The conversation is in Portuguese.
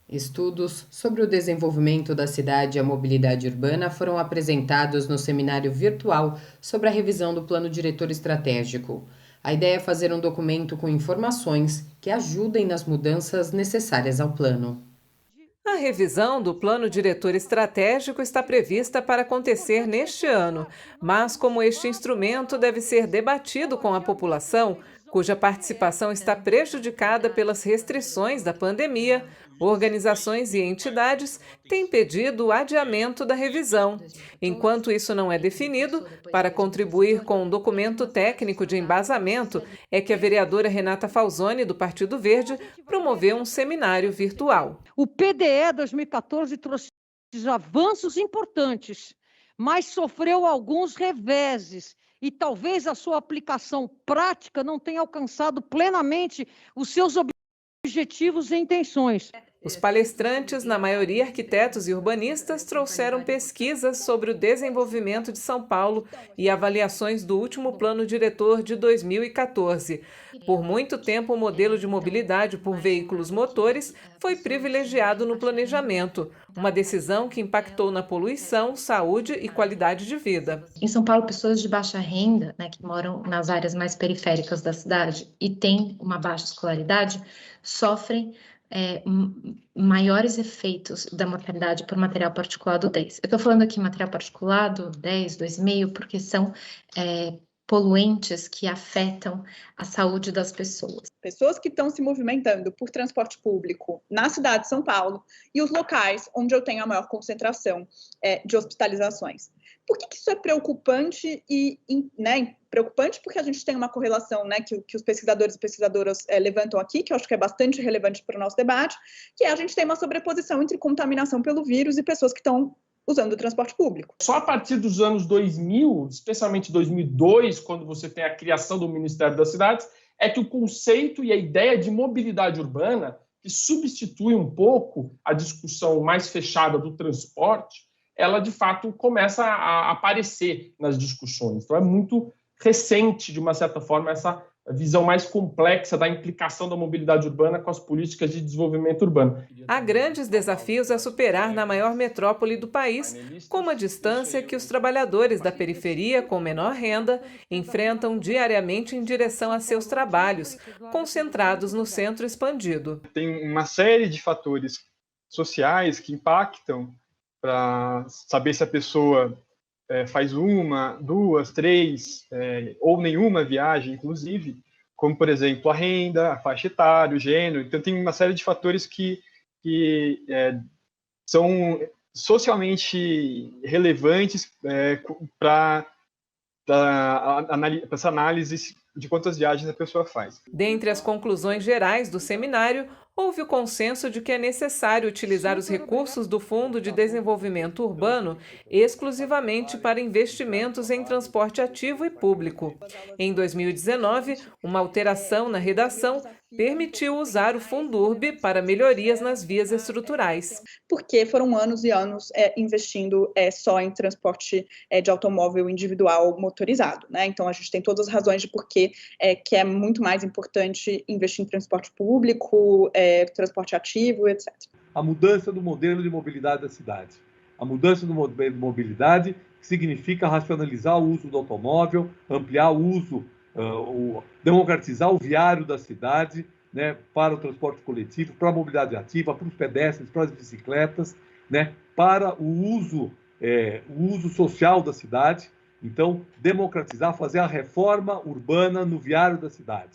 Estudos sobre o desenvolvimento da cidade e a mobilidade urbana foram apresentados no seminário virtual sobre a revisão do Plano Diretor Estratégico. A ideia é fazer um documento com informações que ajudem nas mudanças necessárias ao plano. A revisão do Plano Diretor Estratégico está prevista para acontecer neste ano, mas como este instrumento deve ser debatido com a população, cuja participação está prejudicada pelas restrições da pandemia, organizações e entidades têm pedido o adiamento da revisão. Enquanto isso não é definido, para contribuir com um documento técnico de embasamento, é que a vereadora Renata Falzoni, do Partido Verde, promoveu um seminário virtual. O PDE 2014 trouxe avanços importantes, mas sofreu alguns reveses e talvez a sua aplicação prática não tenha alcançado plenamente os seus objetivos e intenções. Os palestrantes, na maioria arquitetos e urbanistas, trouxeram pesquisas sobre o desenvolvimento de São Paulo e avaliações do último plano diretor de 2014. Por muito tempo, o modelo de mobilidade por veículos motores foi privilegiado no planejamento, uma decisão que impactou na poluição, saúde e qualidade de vida. Em São Paulo, pessoas de baixa renda, né, que moram nas áreas mais periféricas da cidade e têm uma baixa escolaridade, sofrem maiores efeitos da mortalidade por material particulado 10. Eu estou falando aqui material particulado 10, 2,5, porque são poluentes que afetam a saúde das pessoas. Pessoas que estão se movimentando por transporte público na cidade de São Paulo e os locais onde eu tenho a maior concentração de hospitalizações. Por que isso é preocupante preocupante porque a gente tem uma correlação, né, que os pesquisadores e pesquisadoras levantam aqui, que eu acho que é bastante relevante para o nosso debate, que é a gente tem uma sobreposição entre contaminação pelo vírus e pessoas que estão usando o transporte público. Só a partir dos anos 2000, especialmente 2002, quando você tem a criação do Ministério das Cidades, é que o conceito e a ideia de mobilidade urbana, que substitui um pouco a discussão mais fechada do transporte, ela de fato começa a aparecer nas discussões. Então é muito recente, de uma certa forma, essa visão mais complexa da implicação da mobilidade urbana com as políticas de desenvolvimento urbano. Há grandes desafios a superar na maior metrópole do país, como a distância que os trabalhadores da periferia com menor renda enfrentam diariamente em direção a seus trabalhos, concentrados no centro expandido. Tem uma série de fatores sociais que impactam para saber se a pessoa faz uma, duas, três, ou nenhuma viagem, inclusive, como, por exemplo, a renda, a faixa etária, o gênero. Então, tem uma série de fatores que são socialmente relevantes para essa análise de quantas viagens a pessoa faz. Dentre as conclusões gerais do seminário, houve o consenso de que é necessário utilizar os recursos do Fundo de Desenvolvimento Urbano exclusivamente para investimentos em transporte ativo e público. Em 2019, uma alteração na redação permitiu usar o Fundurb para melhorias nas vias estruturais. Porque foram anos e anos investindo só em transporte de automóvel individual motorizado, né? Então, a gente tem todas as razões de por que é muito mais importante investir em transporte público, transporte ativo, etc. A mudança do modelo de mobilidade da cidade. A mudança do modelo de mobilidade significa racionalizar o uso do automóvel, ampliar o uso, democratizar o viário da cidade, né, para o transporte coletivo, para a mobilidade ativa, para os pedestres, para as bicicletas, né, para o uso social da cidade. Então, democratizar, fazer a reforma urbana no viário da cidade.